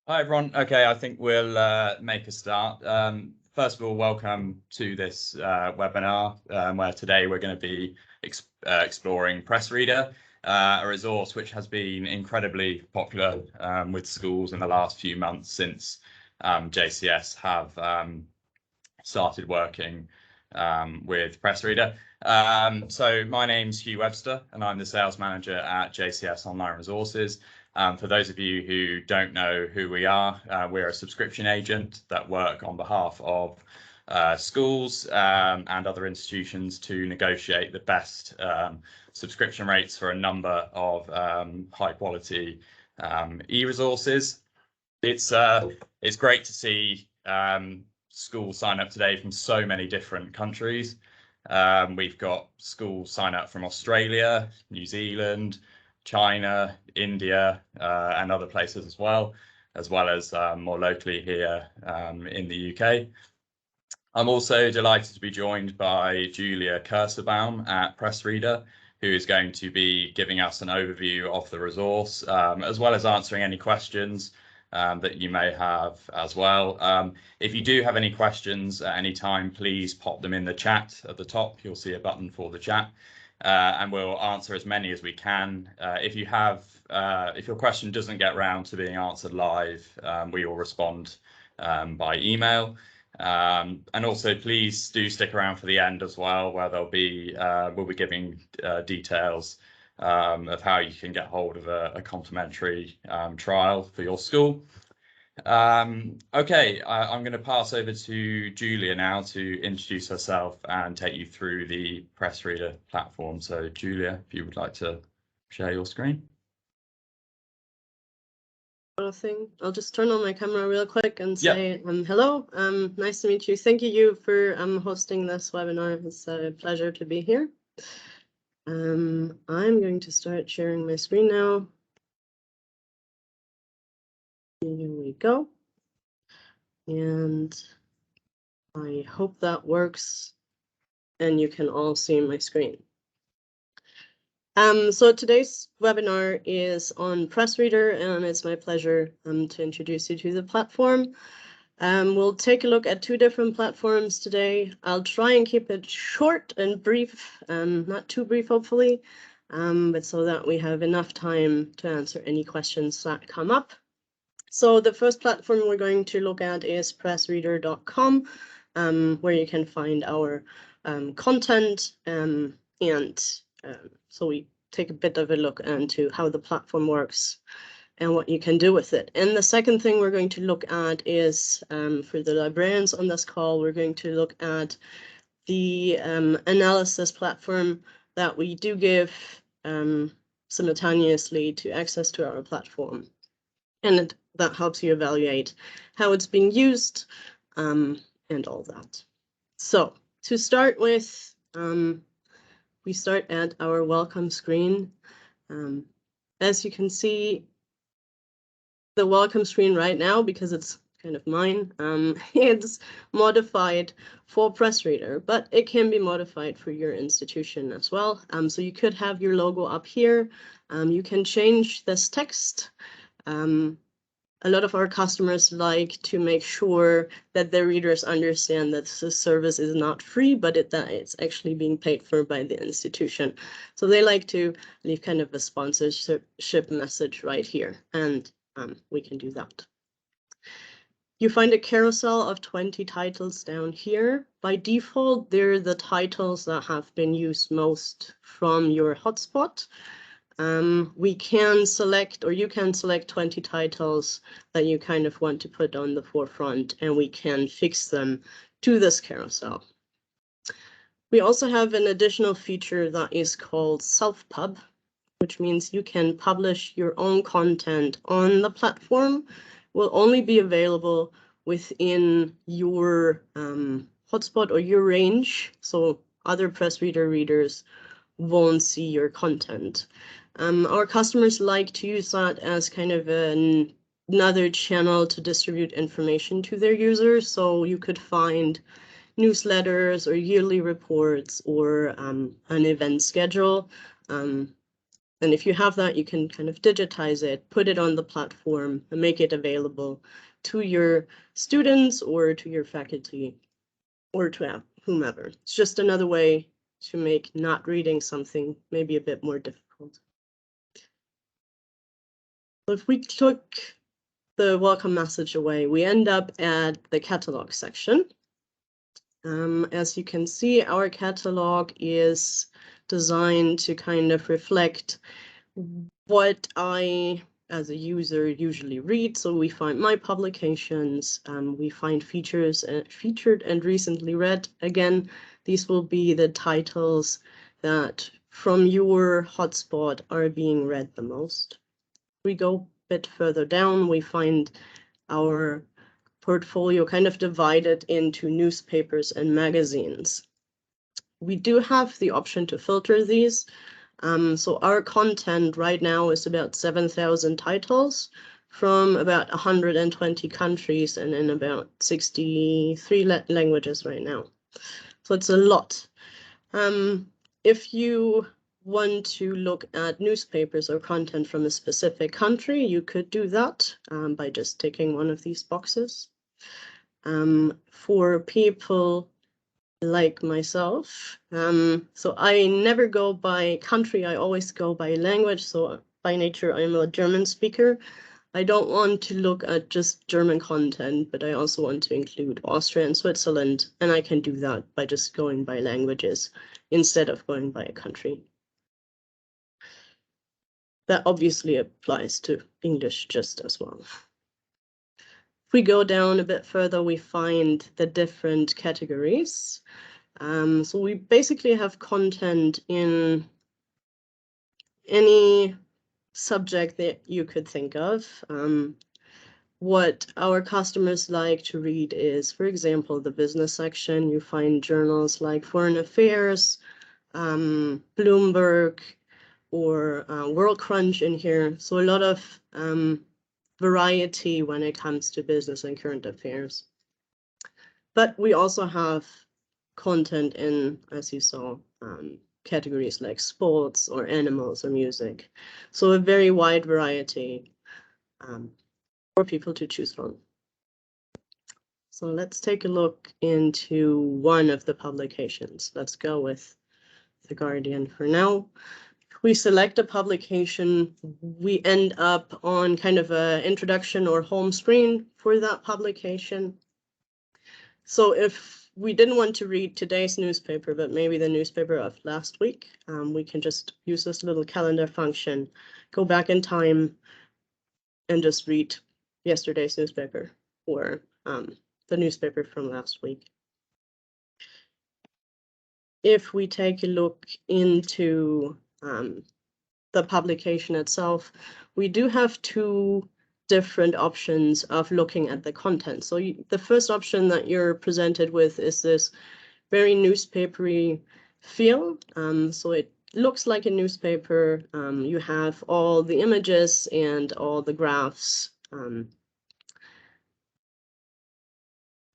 Hi, everyone. Okay, I think we'll make a start. First of all, welcome to this webinar where today we're going to be exploring PressReader, a resource which has been incredibly popular with schools in the last few months since JCS have started working with PressReader. So my name's Hugh Webster, and I'm the sales manager at JCS Online Resources. For those of you who don't know who we are, we're a subscription agent that work on behalf of schools and other institutions to negotiate the best subscription rates for a number of high quality e-resources. It's great to see schools sign up today from so many different countries. We've got schools sign up from Australia, New Zealand, China, India, and other places as well as more locally here in the UK. I'm also delighted to be joined by Julia Kersebaum at PressReader, who is going to be giving us an overview of the resource, as well as answering any questions that you may have as well. If you do have any questions at any time, please pop them in the chat at the top. You'll see a button for the chat. And we'll answer as many as we can. If your question doesn't get round to being answered live, we will respond by email. And also, please do stick around for the end as well, where we'll be giving details of how you can get hold of a complimentary trial for your school. Okay, I'm going to pass over to Julia now to introduce herself and take you through the PressReader platform. So Julia, if you would like to share your screen. I'll just turn on my camera real quick and say hello. Nice to meet you. Thank you for hosting this webinar. It's a pleasure to be here. I'm going to start sharing my screen now. Here we go. And I hope that works and you can all see my screen. So today's webinar is on PressReader, and it's my pleasure to introduce you to the platform. We'll take a look at two different platforms today. I'll try and keep it short and brief, not too brief, hopefully, but so that we have enough time to answer any questions that come up. So the first platform we're going to look at is PressReader.com, where you can find our content, so we take a bit of a look into how the platform works and what you can do with it. And the second thing we're going to look at is, for the librarians on this call, we're going to look at the analysis platform that we do give simultaneously to access to our platform. And that helps you evaluate how it's being used and all that. So to start with, we start at our welcome screen. As you can see, the welcome screen right now, because it's kind of mine, it's modified for PressReader, but it can be modified for your institution as well. So you could have your logo up here. You can change this text. A lot of our customers like to make sure that their readers understand that this service is not free, but that it's actually being paid for by the institution. So they like to leave kind of a sponsorship message right here, and we can do that. You find a carousel of 20 titles down here. By default, they're the titles that have been used most from your hotspot. We can select, or you can select 20 titles that you kind of want to put on the forefront, and we can fix them to this carousel. We also have an additional feature that is called self-pub, which means you can publish your own content on the platform. Will only be available within your hotspot or your range, so other PressReader readers won't see your content. Our customers like to use that as kind of another channel to distribute information to their users. So you could find newsletters or yearly reports or an event schedule And if you have that, you can kind of digitize it, put it on the platform, and make it available to your students or to your faculty or to whomever. It's just another way to make not reading something maybe a bit more difficult. So if we took the welcome message away, we end up at the catalog section. As you can see, our catalog is designed to kind of reflect what I, as a user, usually read. So we find my publications, we find featured and recently read. Again, these will be the titles that from your hotspot are being read the most. We go a bit further down, we find our portfolio kind of divided into newspapers and magazines. We do have the option to filter these. So our content right now is about 7,000 titles from about 120 countries and in about 63 languages right now. So it's a lot. If you want to look at newspapers or content from a specific country, you could do that by just ticking one of these boxes. For people like myself, so I never go by country, I always go by language. So by nature, I'm a German speaker. I don't want to look at just German content, but I also want to include Austria and Switzerland, and I can do that by just going by languages instead of going by a country. That obviously applies to English just as well. If we go down a bit further, we find the different categories. So we basically have content in any subject that you could think of. What our customers like to read is, for example, the business section. You find journals like Foreign Affairs, Bloomberg, or World Crunch in here. So a lot of variety when it comes to business and current affairs. But we also have content in, as you saw, categories like sports or animals or music. So a very wide variety for people to choose from. So let's take a look into one of the publications. Let's go with The Guardian for now. If we select a publication, we end up on kind of an introduction or home screen for that publication. So if we didn't want to read today's newspaper, but maybe the newspaper of last week, we can just use this little calendar function, go back in time, and just read yesterday's newspaper or the newspaper from last week. If we take a look into the publication itself, we do have two different options of looking at the content. So the first option that you're presented with is this very newspapery feel. So it looks like a newspaper. You have all the images and all the graphs.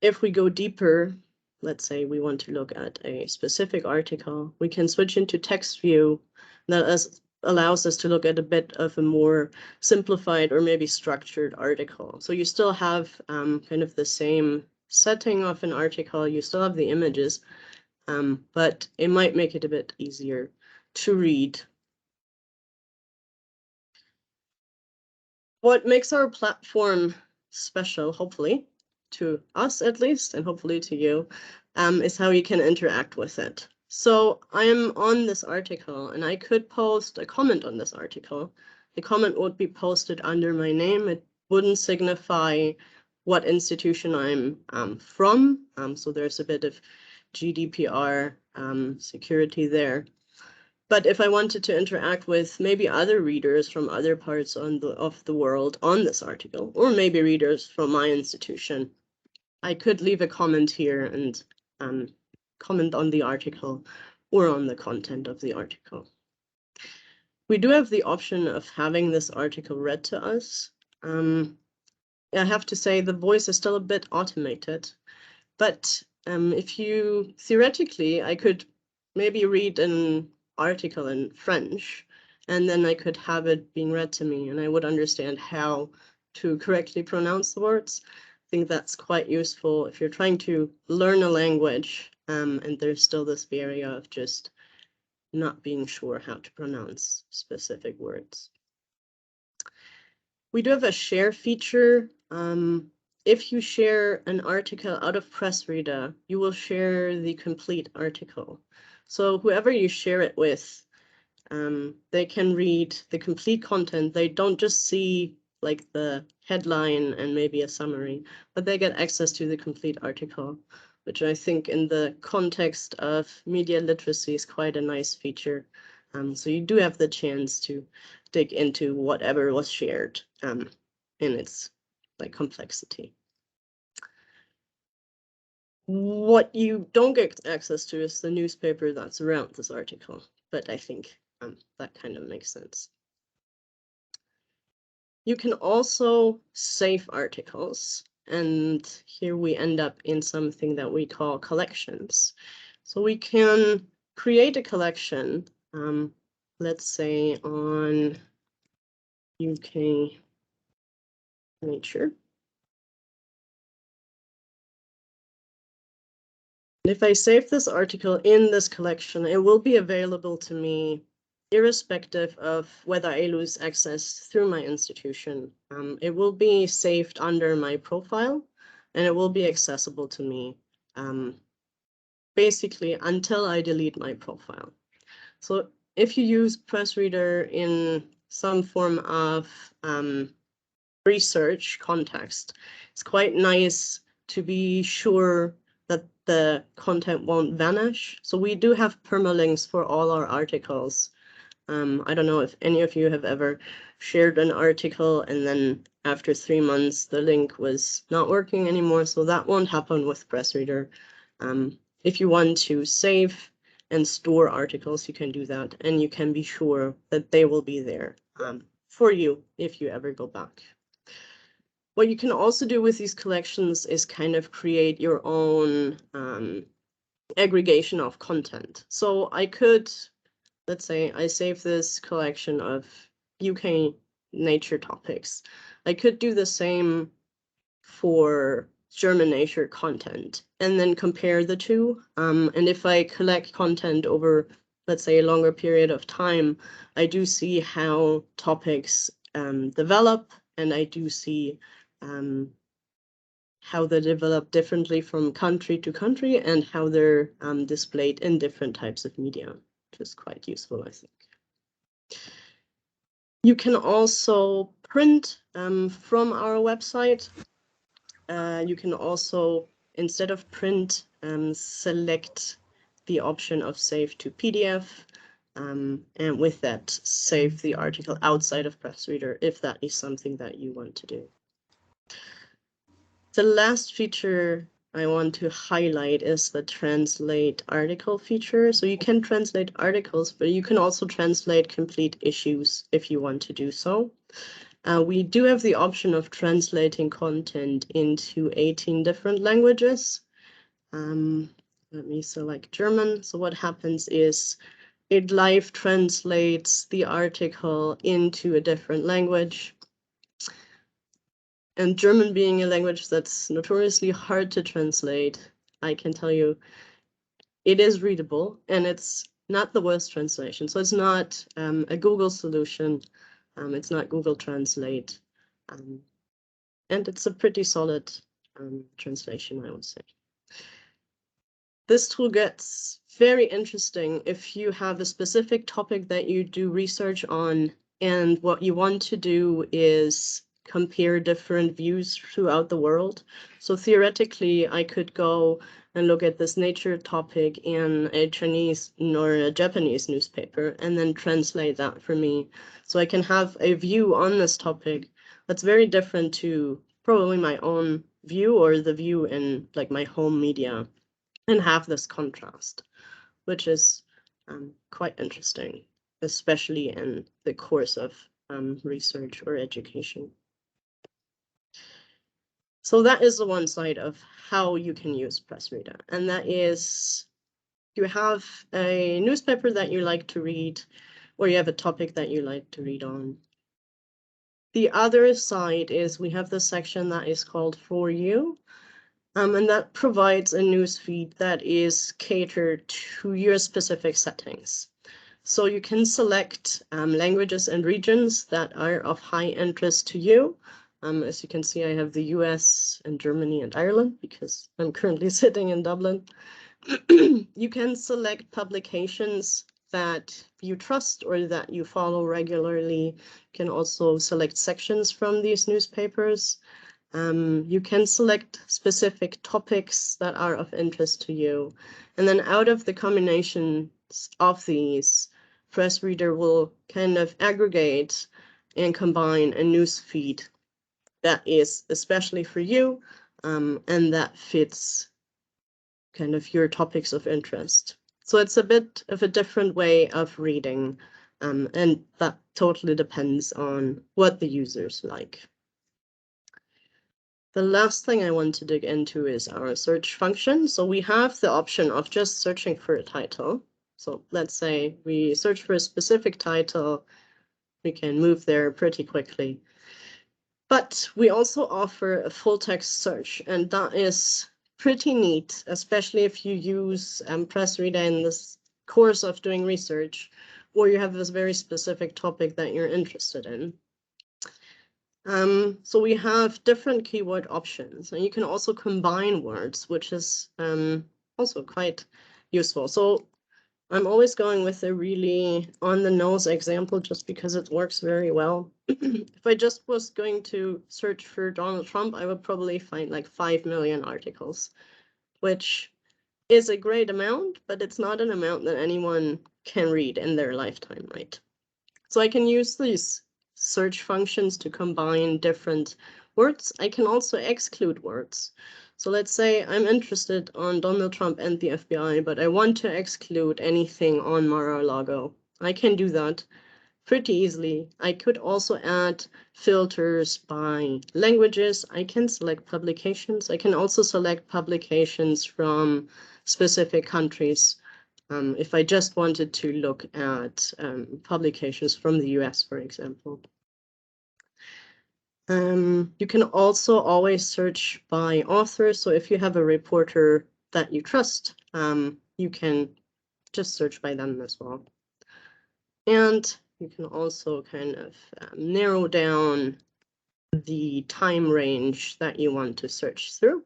If we go deeper, let's say we want to look at a specific article, we can switch into text view. That allows us to look at a bit of a more simplified or maybe structured article. So you still have kind of the same setting of an article, you still have the images, but it might make it a bit easier to read. What makes our platform special, hopefully, to us at least, and hopefully to you, is how you can interact with it. So I am on this article and I could post a comment on this article. The comment would be posted under my name. It wouldn't signify what institution I'm from. So there's a bit of GDPR security there. But if I wanted to interact with maybe other readers from other parts of the world on this article, or maybe readers from my institution, I could leave a comment here and comment on the article or on the content of the article. We do have the option of having this article read to us. I have to say the voice is still a bit automated, but if you theoretically, I could maybe read an article in French and then I could have it being read to me, and I would understand how to correctly pronounce the words. I think that's quite useful if you're trying to learn a language, and there's still this barrier of just not being sure how to pronounce specific words. We do have a share feature. If you share an article out of PressReader, you will share the complete article. So whoever you share it with, they can read the complete content. They don't just see like the headline and maybe a summary, but they get access to the complete article, which I think in the context of media literacy is quite a nice feature. So you do have the chance to dig into whatever was shared in its like complexity. What you don't get access to is the newspaper that's around this article, but I think that kind of makes sense. You can also save articles, and here we end up in something that we call collections. So we can create a collection, let's say on UK Nature. If I save this article in this collection, it will be available to me irrespective of whether I lose access through my institution. It will be saved under my profile, and it will be accessible to me basically until I delete my profile. So if you use PressReader in some form of research context, it's quite nice to be sure that the content won't vanish. So we do have permalinks for all our articles. I don't know if any of you have ever shared an article and then after 3 months the link was not working anymore. So that won't happen with PressReader. If you want to save and store articles, you can do that, and you can be sure that they will be there for you if you ever go back. What you can also do with these collections is kind of create your own aggregation of content. So I could, let's say I save this collection of UK nature topics. I could do the same for German nature content and then compare the two. And if I collect content over, let's say, a longer period of time, I do see how topics develop, and I do see how they develop differently from country to country and how they're displayed in different types of media, which is quite useful, I think. You can also print from our website. You can also, instead of print, select the option of save to PDF, and with that, save the article outside of PressReader if that is something that you want to do. The last feature I want to highlight is the translate article feature. So you can translate articles, but you can also translate complete issues if you want to do so. We do have the option of translating content into 18 different languages. Let me select German. So what happens is it live translates the article into a different language. And German being a language that's notoriously hard to translate, I can tell you it is readable, and it's not the worst translation. So it's not a Google solution. It's not Google Translate. And it's a pretty solid translation, I would say. This tool gets very interesting if you have a specific topic that you do research on, and what you want to do is compare different views throughout the world. So theoretically, I could go and look at this nature topic in a Chinese or a Japanese newspaper and then translate that for me. So I can have a view on this topic that's very different to probably my own view or the view in like my home media, and have this contrast, which is quite interesting, especially in the course of research or education. So that is the one side of how you can use PressReader, and that is you have a newspaper that you like to read. or you have a topic that you like to read on. The other side is we have the section that is called For You, and that provides a newsfeed that is catered to your specific settings. So you can select languages and regions that are of high interest to you. As you can see, I have the US and Germany and Ireland because I'm currently sitting in Dublin. You can select publications that you trust or that you follow regularly. You can also select sections from these newspapers. You can select specific topics that are of interest to you. And then out of the combinations of these, PressReader will kind of aggregate and combine a news feed that is especially for you, and that fits kind of your topics of interest. So it's a bit of a different way of reading, and that totally depends on what the users like. The last thing I want to dig into is our search function. So we have the option of just searching for a title. So let's say we search for a specific title, we can move there pretty quickly. But we also offer a full text search, and that is pretty neat, especially if you use PressReader in this course of doing research, or you have this very specific topic that you're interested in. So we have different keyword options, and you can also combine words, which is also quite useful. So I'm always going with a really on-the-nose example just because it works very well. If I just was going to search for Donald Trump, I would probably find like 5 million articles, which is a great amount, but it's not an amount that anyone can read in their lifetime, right? So I can use these search functions to combine different words. I can also exclude words. So let's say I'm interested on Donald Trump and the FBI, but I want to exclude anything on Mar-a-Lago. I can do that pretty easily. I could also add filters by languages. I can select publications. I can also select publications from specific countries. If I just wanted to look at publications from the US, for example. You can also always search by author. So if you have a reporter that you trust, you can just search by them as well. And you can also kind of narrow down the time range that you want to search through.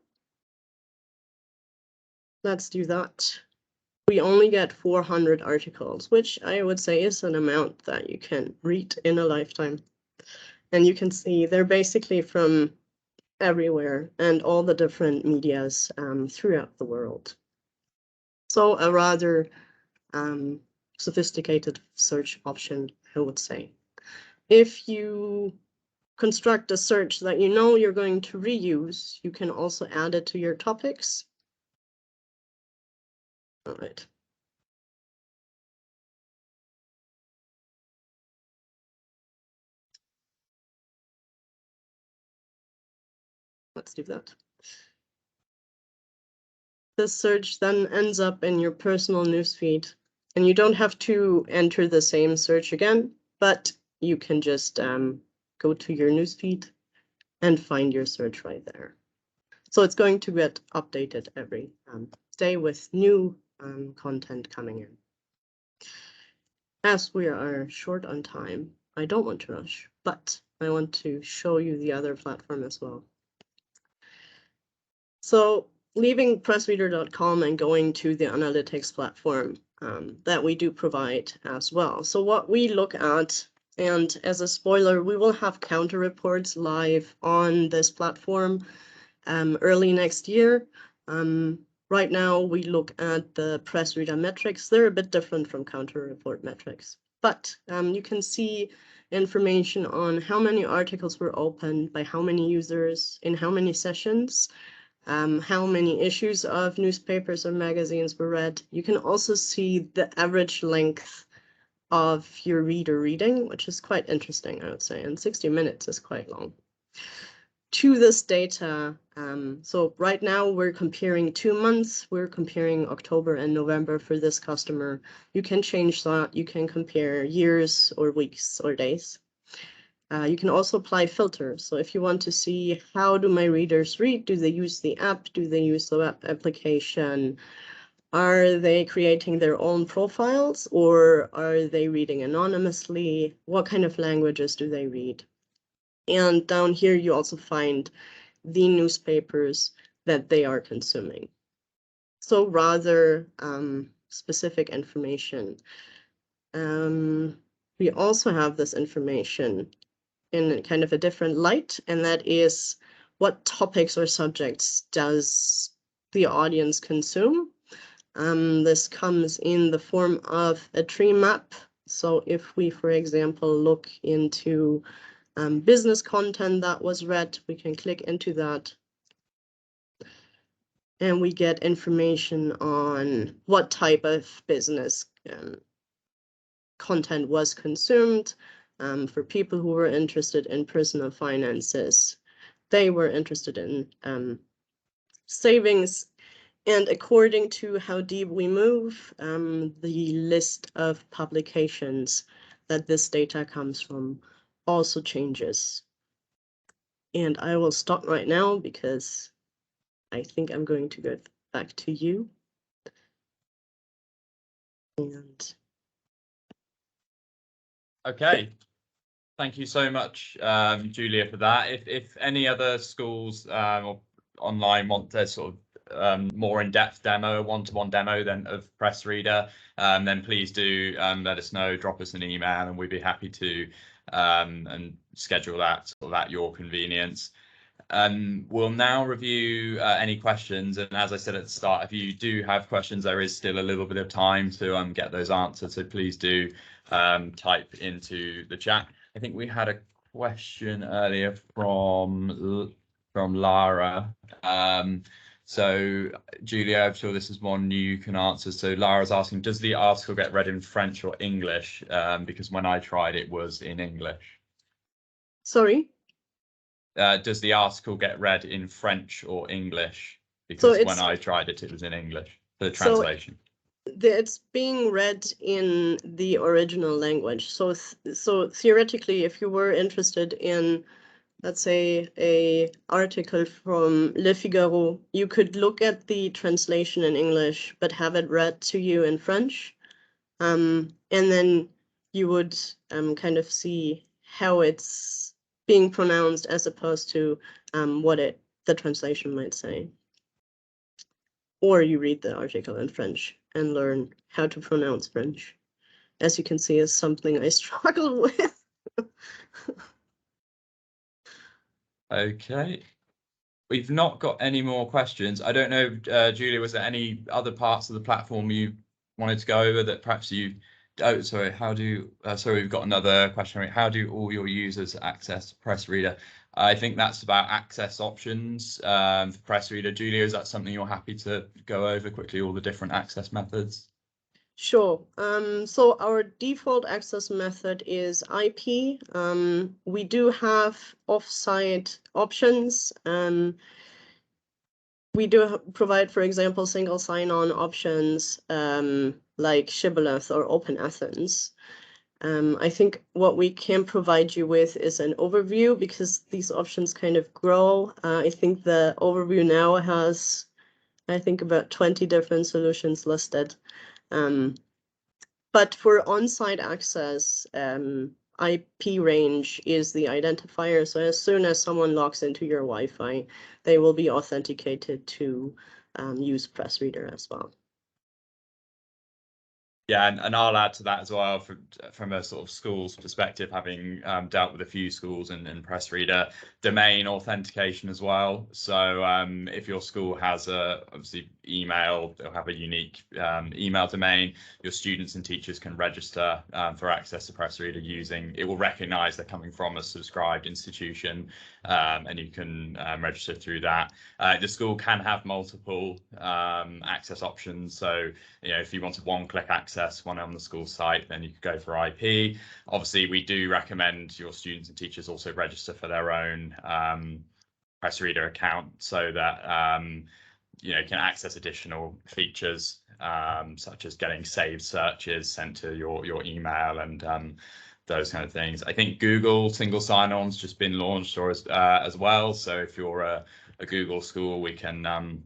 Let's do that. We only get 400 articles, which I would say is an amount that you can read in a lifetime. And you can see they're basically from everywhere and all the different medias throughout the world. So a rather sophisticated search option, I would say. If you construct a search that you know you're going to reuse, you can also add it to your topics. All right. Let's do that. This search then ends up in your personal newsfeed, and you don't have to enter the same search again, but you can just go to your newsfeed and find your search right there. So it's going to get updated every day with new content coming in. As we are short on time, I don't want to rush, but I want to show you the other platform as well. So leaving PressReader.com and going to the analytics platform that we do provide as well. So what we look at, and as a spoiler, we will have counter reports live on this platform early next year. Right now, we look at the PressReader metrics. They're a bit different from counter report metrics, but you can see information on how many articles were opened by how many users in how many sessions, how many issues of newspapers or magazines were read. You can also see the average length of your reader reading, which is quite interesting, I would say, and 60 minutes is quite long. to this data, so right now we're comparing 2 months. We're comparing October and November for this customer. You can change that. You can compare years or weeks or days. You can also apply filters. So if you want to see how do my readers read, do they use the app? Do they use the web application? Are they creating their own profiles, or are they reading anonymously? What kind of languages do they read? And down here, you also find the newspapers that they are consuming. So rather specific information. We also have this information in kind of a different light, and that is what topics or subjects does the audience consume? This comes in the form of a tree map. So if we, for example, look into business content that was read, we can click into that. And we get information on what type of business content was consumed. For people who were interested in personal finances, they were interested in savings. And according to how deep we move, the list of publications that this data comes from also changes. And I will stop right now because I think I'm going to go back to you. And Okay. Thank you so much, Julia, for that. If any other schools or online want to sort of more in-depth demo, one-to-one demo then of PressReader, then please do let us know, drop us an email, and we'd be happy to and schedule that sort of at your convenience. We'll now review any questions, and as I said at the start, if you do have questions, there is still a little bit of time to get those answered, so please do type into the chat. I think we had a question earlier from Lara. So Julia, I'm sure this is one you can answer. So Lara's asking, does the article get read in French or English? Because when I tried, it was in English. sorry? Does the article get read in French or English? Because when I tried it, it was in English, the translation. It's being read in the original language. So theoretically, if you were interested in, let's say, a article from Le Figaro, you could look at the translation in English, but have it read to you in French. And then you would kind of see how it's being pronounced as opposed to what the translation might say. Or you read the article in French and learn how to pronounce French. As you can see, is something I struggle with. Okay. We've not got any more questions. I don't know, Julia, was there any other parts of the platform you wanted to go over that perhaps you... Oh, sorry, sorry, we've got another question. How do all your users access PressReader? I think that's about access options for PressReader. Julia, is that something you're happy to go over quickly, all the different access methods? Sure. So our default access method is IP. We do have off-site options. We do provide, for example, single sign-on options like Shibboleth or Open Athens. I think what we can provide you with is an overview because these options kind of grow. I think the overview now has, I think, about 20 different solutions listed. But for on-site access, IP range is the identifier. So as soon as someone logs into your Wi-Fi, they will be authenticated to use PressReader as well. Yeah, and I'll add to that as well from a sort of school's perspective, having dealt with a few schools and PressReader, domain authentication as well. So if your school has obviously email, they'll have a unique email domain. Your students and teachers can register for access to PressReader using, it will recognize they're coming from a subscribed institution, and you can register through that. The school can have multiple access options. So, you know, if you wanted one-click access one on the school site, then you could go for IP. Obviously, we do recommend your students and teachers also register for their own PressReader account so that you can access additional features such as getting saved searches sent to your email and those kind of things. I think Google single sign-on's just been launched or as well. So if you're a Google school, we can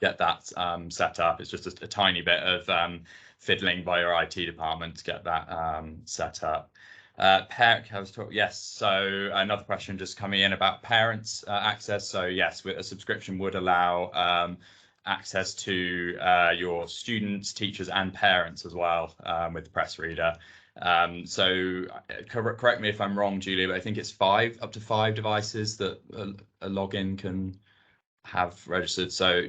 get that set up. It's just a tiny bit of fiddling by your IT department to get that set up. Yes. So another question just coming in about parents access. So yes, a subscription would allow access to your students, teachers, and parents as well with PressReader. So correct me if I'm wrong, Julia, but I think it's up to five devices that a login can have registered. So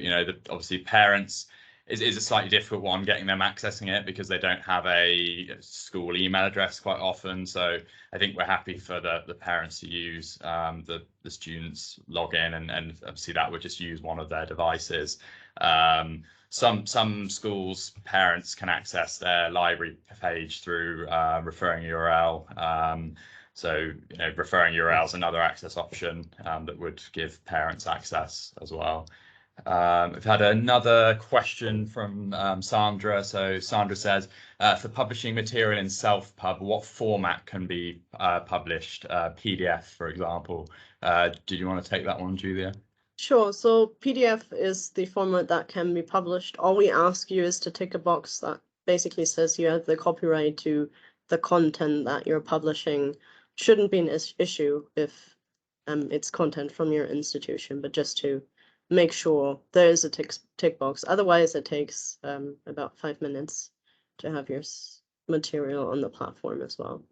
obviously parents is a slightly difficult one, getting them accessing it because they don't have a school email address quite often. So I think we're happy for the parents to use the students login, and obviously that would just use one of their devices. Some schools parents can access their library page through referring URL. So referring URL is another access option that would give parents access as well. We've had another question from Sandra. So Sandra says, for publishing material in self-pub, what format can be published? PDF, for example. Did you want to take that one, Julia? Sure. So PDF is the format that can be published. All we ask you is to tick a box that basically says you have the copyright to the content that you're publishing. Shouldn't be an issue if it's content from your institution, but just to make sure there is a tick box. Otherwise, it takes about 5 minutes to have your material on the platform as well.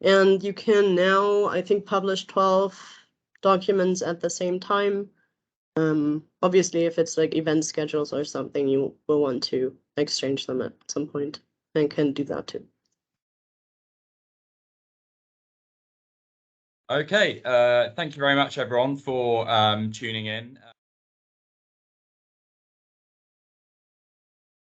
And you can now, I think, publish 12 documents at the same time. Obviously, if it's like event schedules or something, you will want to exchange them at some point and can do that too. Okay, thank you very much, everyone, for tuning in.